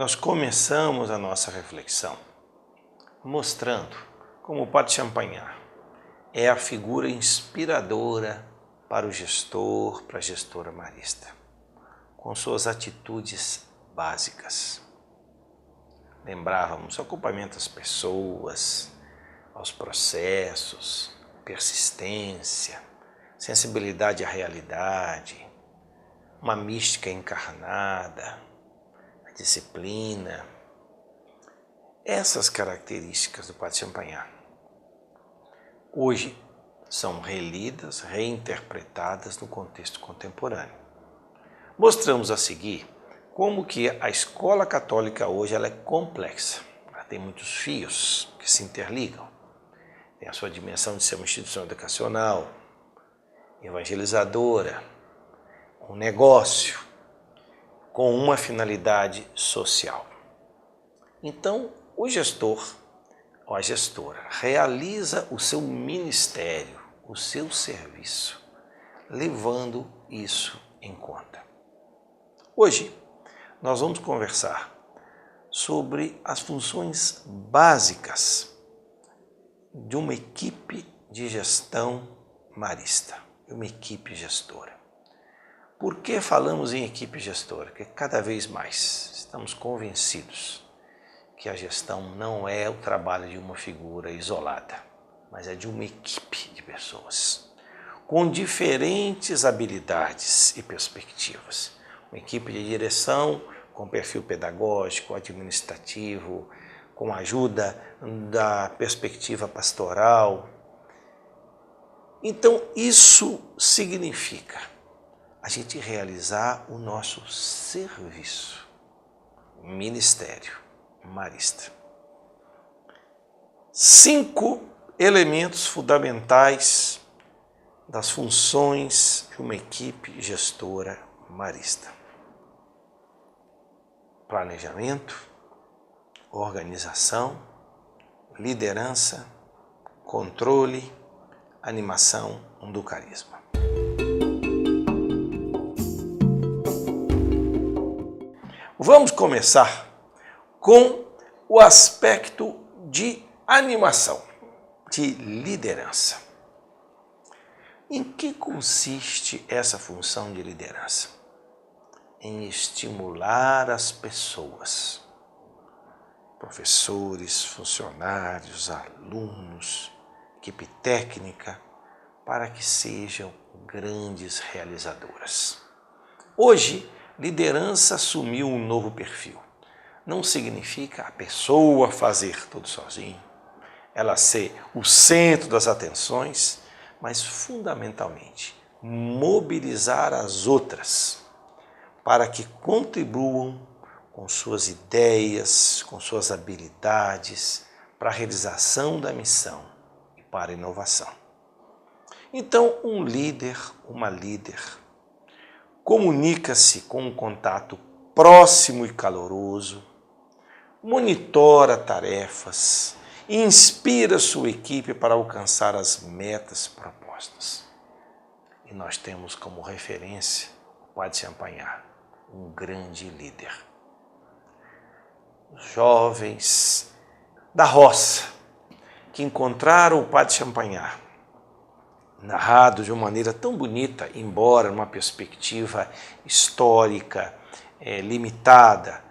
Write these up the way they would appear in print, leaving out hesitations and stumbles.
nós começamos a nossa reflexão mostrando como o Padre Champagnat é a figura inspiradora para o gestor, para a gestora marista, com suas atitudes básicas. Lembrávamos o acompanhamento às pessoas, aos processos, persistência, sensibilidade à realidade, uma mística encarnada, a disciplina. Essas características do Padre Champagnat hoje são relidas, reinterpretadas no contexto contemporâneo. Mostramos a seguir como que a escola católica hoje ela é complexa. Ela tem muitos fios que se interligam. Tem a sua dimensão de ser uma instituição educacional, evangelizadora, um negócio, com uma finalidade social. Então, o gestor ou a gestora realiza o seu ministério, o seu serviço, levando isso em conta. Hoje, nós vamos conversar sobre as funções básicas de uma equipe de gestão marista, uma equipe gestora. Por que falamos em equipe gestora? Porque cada vez mais estamos convencidos que a gestão não é o trabalho de uma figura isolada, mas é de uma equipe de pessoas, com diferentes habilidades e perspectivas. Uma equipe de direção com perfil pedagógico, administrativo, com ajuda da perspectiva pastoral. Então, isso significa a gente realizar o nosso serviço, ministério marista. 5 elementos fundamentais das funções de uma equipe gestora marista: planejamento, organização, liderança, controle, animação do carisma. Vamos começar com o aspecto de animação, de liderança. Em que consiste essa função de liderança? Em estimular as pessoas, professores, funcionários, alunos, equipe técnica, para que sejam grandes realizadoras. Hoje, liderança assumiu um novo perfil. Não significa a pessoa fazer tudo sozinho, ela ser o centro das atenções, mas fundamentalmente mobilizar as outras para que contribuam com suas ideias, com suas habilidades para a realização da missão e para a inovação. Então, um líder, uma líder, comunica-se com um contato próximo e caloroso, monitora tarefas, inspira sua equipe para alcançar as metas propostas. E nós temos como referência o Padre Champagnat, um grande líder. Os jovens da roça que encontraram o Padre Champagnat, narrado de uma maneira tão bonita, embora numa perspectiva histórica limitada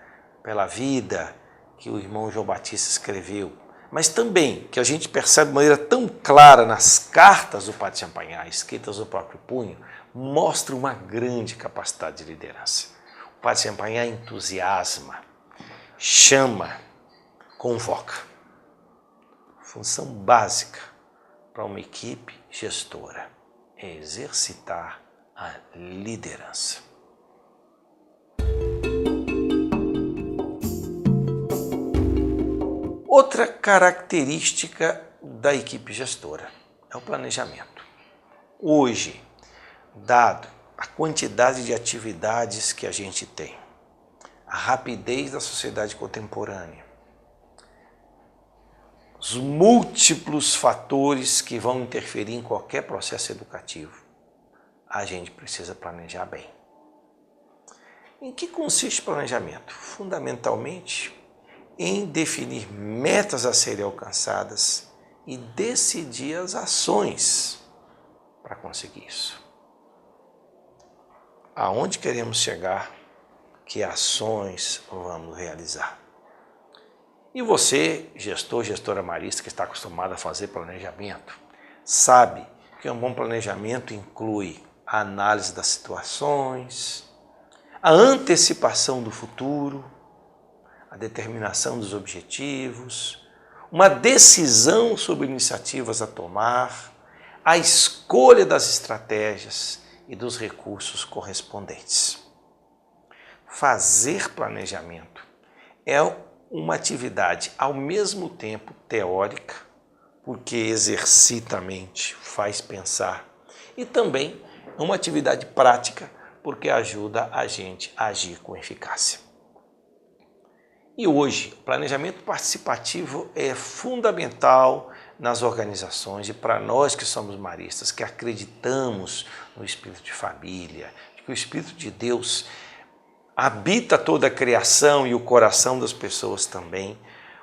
pela vida que o irmão João Batista escreveu, mas também que a gente percebe de maneira tão clara nas cartas do Padre Champagnat, escritas no próprio punho, mostra uma grande capacidade de liderança. O Padre Champagnat entusiasma, chama, convoca. Função básica para uma equipe gestora é exercitar a liderança. Outra característica da equipe gestora é o planejamento. Hoje, dado a quantidade de atividades que a gente tem, a rapidez da sociedade contemporânea, os múltiplos fatores que vão interferir em qualquer processo educativo, a gente precisa planejar bem. Em que consiste o planejamento? Fundamentalmente, em definir metas a serem alcançadas e decidir as ações para conseguir isso. Aonde queremos chegar, que ações vamos realizar. E você, gestor, gestora marista, que está acostumado a fazer planejamento, sabe que um bom planejamento inclui a análise das situações, a antecipação do futuro, a determinação dos objetivos, uma decisão sobre iniciativas a tomar, a escolha das estratégias e dos recursos correspondentes. Fazer planejamento é uma atividade ao mesmo tempo teórica, porque exercita a mente, faz pensar, e também é uma atividade prática, porque ajuda a gente a agir com eficácia. E hoje, o planejamento participativo é fundamental nas organizações e para nós que somos maristas, que acreditamos no espírito de família, que o Espírito de Deus habita toda a criação e o coração das pessoas também.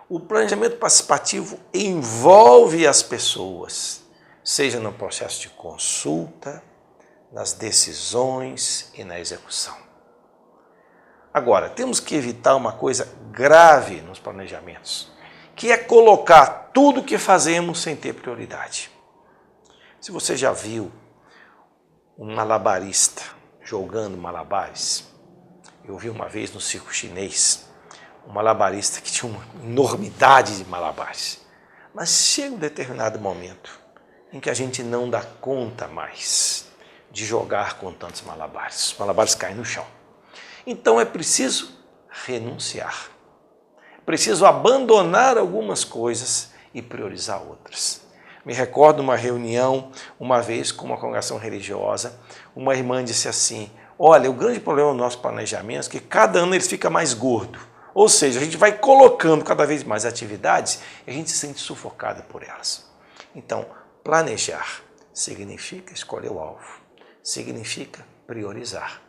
O planejamento participativo envolve as pessoas, seja no processo de consulta, nas decisões e na execução. Agora, temos que evitar uma coisa grave nos planejamentos, que é colocar tudo o que fazemos sem ter prioridade. Se você já viu um malabarista jogando malabares, eu vi uma vez no circo chinês um malabarista que tinha uma enormidade de malabares. Mas chega um determinado momento em que a gente não dá conta mais de jogar com tantos malabares. Os malabares caem no chão. Então é preciso renunciar. É preciso abandonar algumas coisas e priorizar outras. Me recordo uma reunião, uma vez com uma congregação religiosa, uma irmã disse assim: olha, o grande problema do nosso planejamento é que cada ano ele fica mais gordo. Ou seja, a gente vai colocando cada vez mais atividades e a gente se sente sufocado por elas. Então, planejar significa escolher o alvo, significa priorizar.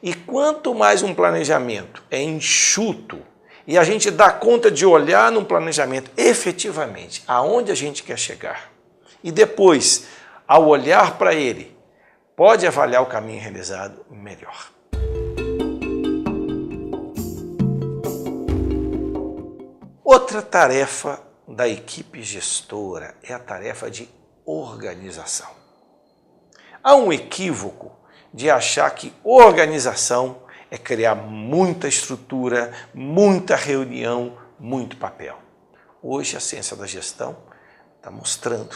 E quanto mais um planejamento é enxuto e a gente dá conta de olhar no planejamento efetivamente aonde a gente quer chegar e depois, ao olhar para ele, pode avaliar o caminho realizado melhor. Outra tarefa da equipe gestora é a tarefa de organização. Há um equívoco de achar que organização é criar muita estrutura, muita reunião, muito papel. Hoje a ciência da gestão está mostrando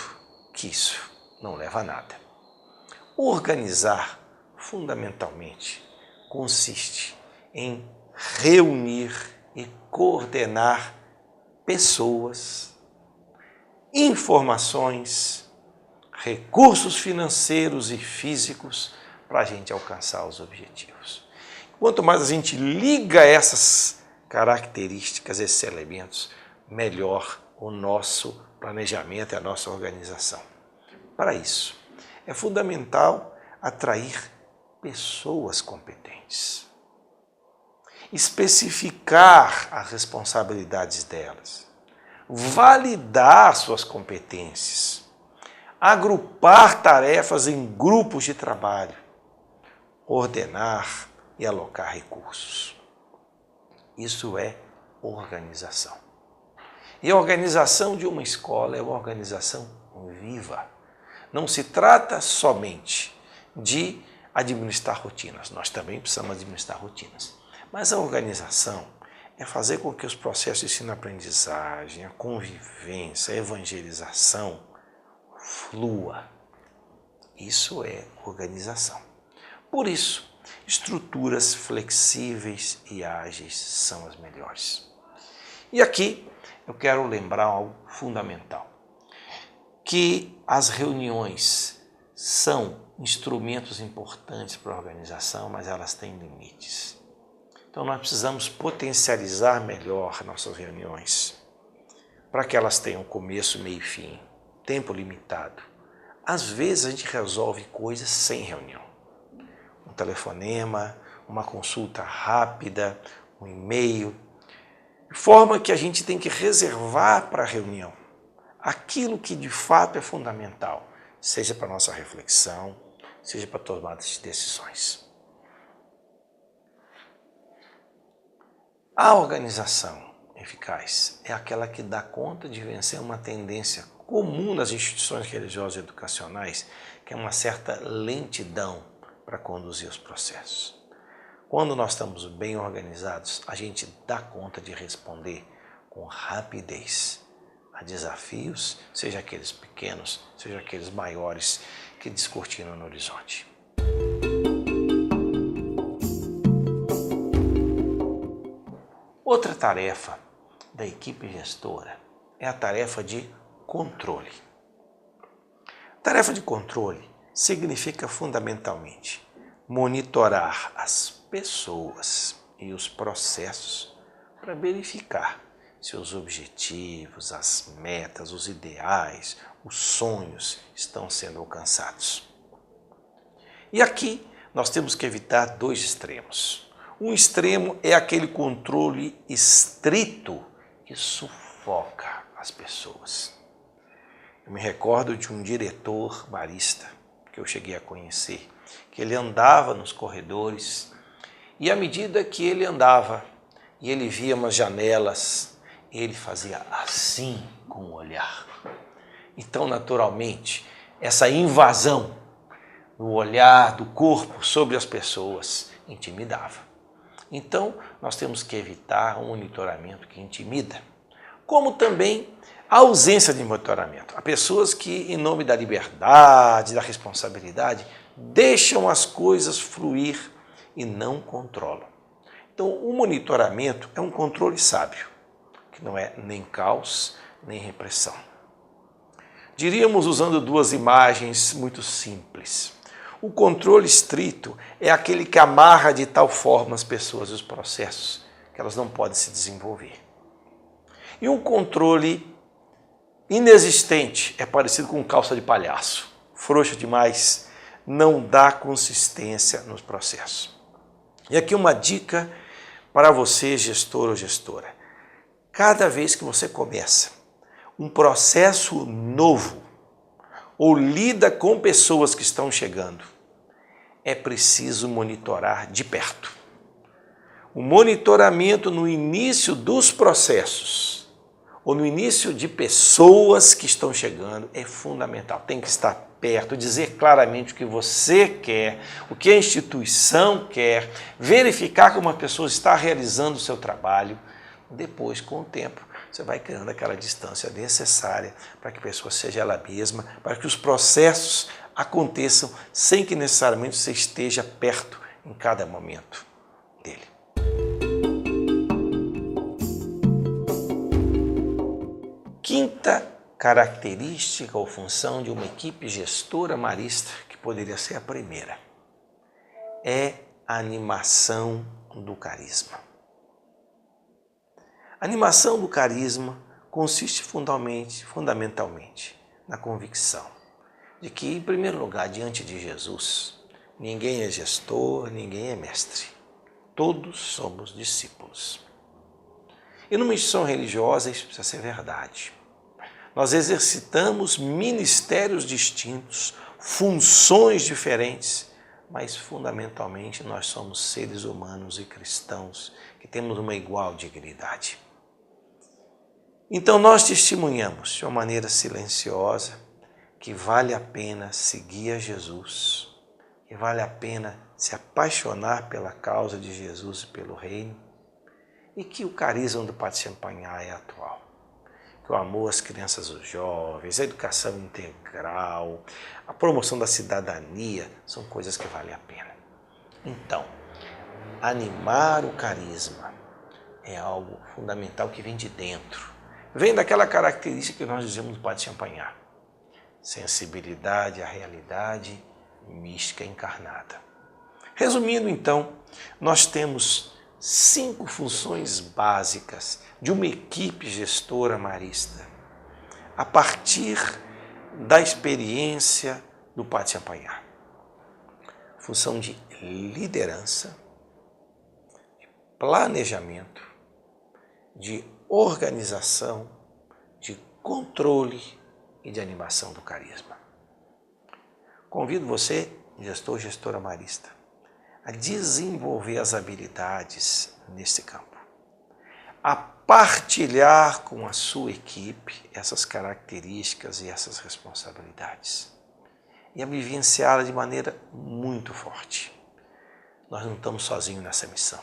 que isso não leva a nada. Organizar, fundamentalmente, consiste em reunir e coordenar pessoas, informações, recursos financeiros e físicos para a gente alcançar os objetivos. Quanto mais a gente liga essas características, esses elementos, melhor o nosso planejamento e a nossa organização. Para isso, é fundamental atrair pessoas competentes, especificar as responsabilidades delas, validar suas competências, agrupar tarefas em grupos de trabalho, ordenar e alocar recursos. Isso é organização. E a organização de uma escola é uma organização viva. Não se trata somente de administrar rotinas, nós também precisamos administrar rotinas. Mas a organização é fazer com que os processos de ensino-aprendizagem, a convivência, a evangelização flua. Isso é organização. Por isso, estruturas flexíveis e ágeis são as melhores. E aqui eu quero lembrar algo fundamental, que as reuniões são instrumentos importantes para a organização, mas elas têm limites. Então nós precisamos potencializar melhor nossas reuniões, para que elas tenham começo, meio e fim, tempo limitado. Às vezes a gente resolve coisas sem reunião. Um telefonema, uma consulta rápida, um e-mail, de forma que a gente tem que reservar para a reunião aquilo que de fato é fundamental, seja para a nossa reflexão, seja para a tomada de decisões. A organização eficaz é aquela que dá conta de vencer uma tendência comum nas instituições religiosas e educacionais, que é uma certa lentidão para conduzir os processos. Quando nós estamos bem organizados, a gente dá conta de responder com rapidez a desafios, seja aqueles pequenos, seja aqueles maiores que descortinam no horizonte. Outra tarefa da equipe gestora é a tarefa de controle. A tarefa de controle significa fundamentalmente monitorar as pessoas e os processos para verificar se os objetivos, as metas, os ideais, os sonhos estão sendo alcançados. E aqui nós temos que evitar dois extremos. Um extremo é aquele controle estrito que sufoca as pessoas. Eu me recordo de um diretor barista que eu cheguei a conhecer, que ele andava nos corredores e à medida que ele andava e ele via umas janelas, ele fazia assim com o olhar. Então, naturalmente, essa invasão no olhar do corpo sobre as pessoas intimidava. Então, nós temos que evitar um monitoramento que intimida, como também a ausência de monitoramento. Há pessoas que, em nome da liberdade, da responsabilidade, deixam as coisas fluir e não controlam. Então, o monitoramento é um controle sábio, que não é nem caos, nem repressão. Diríamos, usando duas imagens muito simples, o controle estrito é aquele que amarra de tal forma as pessoas e os processos que elas não podem se desenvolver. E um controle inexistente é parecido com calça de palhaço, frouxo demais, não dá consistência nos processos. E aqui uma dica para você, gestor ou gestora. Cada vez que você começa um processo novo ou lida com pessoas que estão chegando, é preciso monitorar de perto. O monitoramento no início dos processos ou no início de pessoas que estão chegando é fundamental. Tem que estar perto, dizer claramente o que você quer, o que a instituição quer, verificar como a pessoa está realizando o seu trabalho. Depois, com o tempo, você vai criando aquela distância necessária para que a pessoa seja ela mesma, para que os processos aconteçam sem que necessariamente você esteja perto em cada momento dele. Quinta característica ou função de uma equipe gestora marista, que poderia ser a primeira, é a animação do carisma. A animação do carisma consiste fundamentalmente na convicção de que, em primeiro lugar, diante de Jesus, ninguém é gestor, ninguém é mestre. Todos somos discípulos. E numa instituição religiosa isso precisa ser verdade. Nós exercitamos ministérios distintos, funções diferentes, mas fundamentalmente nós somos seres humanos e cristãos que temos uma igual dignidade. Então nós testemunhamos de uma maneira silenciosa que vale a pena seguir a Jesus, que vale a pena se apaixonar pela causa de Jesus e pelo reino, e que o carisma do Padre Champagnat é atual. Que o amor às crianças e aos jovens, a educação integral, a promoção da cidadania são coisas que valem a pena. Então, animar o carisma é algo fundamental que vem de dentro. Vem daquela característica que nós dizemos do Padre Champagnat: sensibilidade à realidade mística encarnada. Resumindo, então, nós temos 5 funções básicas de uma equipe gestora marista, a partir da experiência do Padre Champagnat. Função de liderança, planejamento, de organização, de controle e de animação do carisma. Convido você, gestor, gestora marista, a desenvolver as habilidades nesse campo, a partilhar com a sua equipe essas características e essas responsabilidades e a vivenciá-la de maneira muito forte. Nós não estamos sozinhos nessa missão.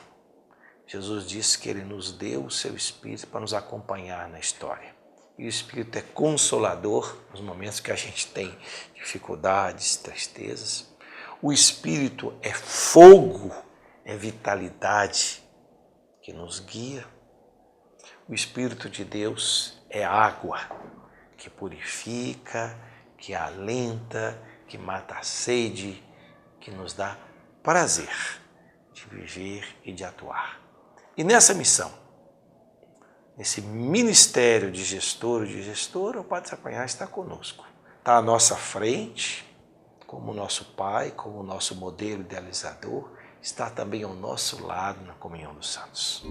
Jesus disse que Ele nos deu o seu Espírito para nos acompanhar na história. E o Espírito é consolador nos momentos que a gente tem dificuldades, tristezas. O Espírito é fogo, é vitalidade que nos guia. O Espírito de Deus é água que purifica, que alenta, que mata a sede, que nos dá prazer de viver e de atuar. E nessa missão, nesse ministério de gestor ou de gestora, o Padre Sapanhá está conosco. Está à nossa frente, como nosso Pai, como nosso modelo idealizador, está também ao nosso lado na comunhão dos santos.